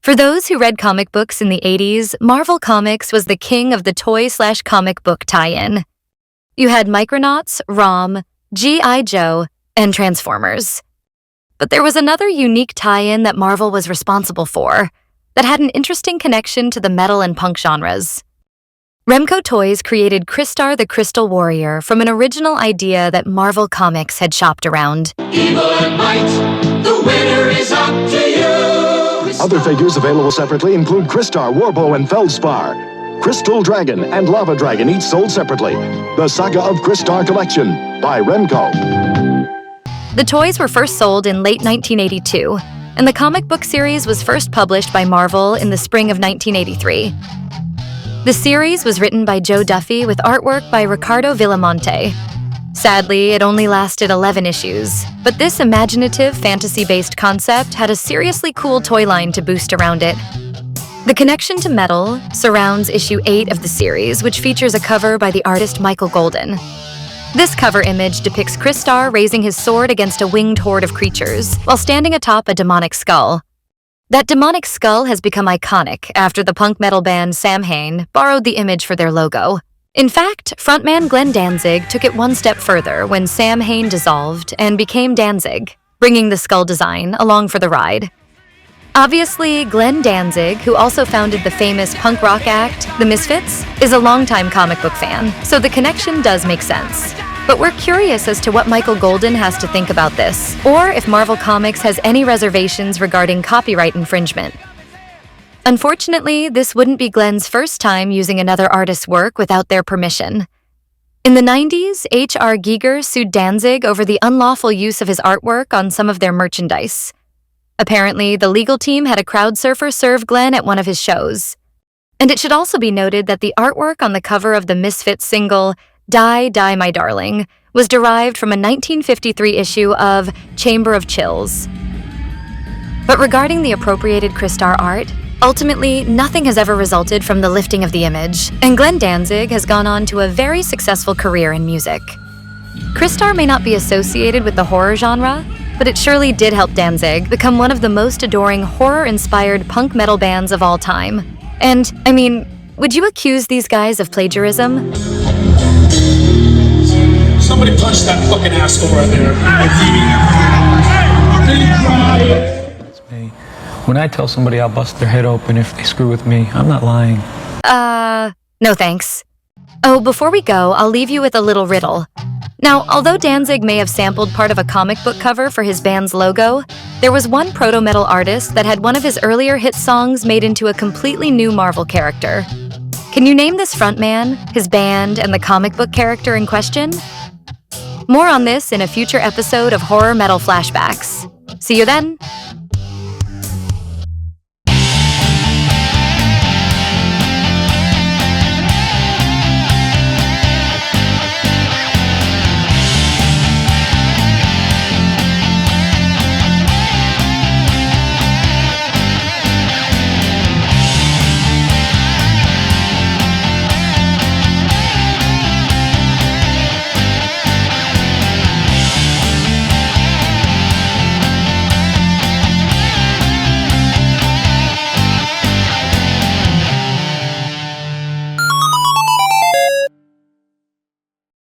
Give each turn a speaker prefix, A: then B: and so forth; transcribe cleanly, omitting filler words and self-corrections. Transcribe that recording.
A: For those who read comic books in the 80s, Marvel Comics was the king of the toy/comic book tie-in. You had Micronauts, ROM, G.I. Joe, and Transformers. But there was another unique tie-in that Marvel was responsible for that had an interesting connection to the metal and punk genres. Remco Toys created Crystar the Crystal Warrior from an original idea that Marvel Comics had shopped around.
B: Evil and might, the winner is up to you!
C: Other figures available separately include Crystar, Warbow, and Feldspar. Crystal Dragon and Lava Dragon each sold separately. The Saga of Crystar Collection by Remco.
A: The toys were first sold in late 1982, and the comic book series was first published by Marvel in the spring of 1983. The series was written by Joe Duffy with artwork by Ricardo Villamonte. Sadly, it only lasted 11 issues, but this imaginative, fantasy-based concept had a seriously cool toy line to boost around it. The connection to metal surrounds issue 8 of the series, which features a cover by the artist Michael Golden. This cover image depicts Crystar raising his sword against a winged horde of creatures while standing atop a demonic skull. That demonic skull has become iconic after the punk metal band Samhain borrowed the image for their logo. In fact, frontman Glenn Danzig took it one step further when Samhain dissolved and became Danzig, bringing the skull design along for the ride. Obviously, Glenn Danzig, who also founded the famous punk rock act, the Misfits, is a longtime comic book fan, so the connection does make sense. But we're curious as to what Michael Golden has to think about this, or if Marvel Comics has any reservations regarding copyright infringement. Unfortunately, this wouldn't be Glenn's first time using another artist's work without their permission. In the 90s, H.R. Giger sued Danzig over the unlawful use of his artwork on some of their merchandise. Apparently, the legal team had a crowd surfer serve Glenn at one of his shows. And it should also be noted that the artwork on the cover of the Misfits single, Die, Die, My Darling, was derived from a 1953 issue of Chamber of Chills. But regarding the appropriated Crystar art, ultimately, nothing has ever resulted from the lifting of the image, and Glenn Danzig has gone on to a very successful career in music. Crystar may not be associated with the horror genre, but it surely did help Danzig become one of the most adoring horror-inspired punk metal bands of all time. And, I mean, would you accuse these guys of plagiarism?
D: Somebody punch that fucking asshole right there. It's me. When I tell somebody I'll bust their head open if they screw with me, I'm not lying.
A: No thanks. Oh, before we go, I'll leave you with a little riddle. Now, although Danzig may have sampled part of a comic book cover for his band's logo, there was one proto-metal artist that had one of his earlier hit songs made into a completely new Marvel character. Can you name this frontman, his band, and the comic book character in question? More on this in a future episode of Horror Metal Flashbacks. See you then!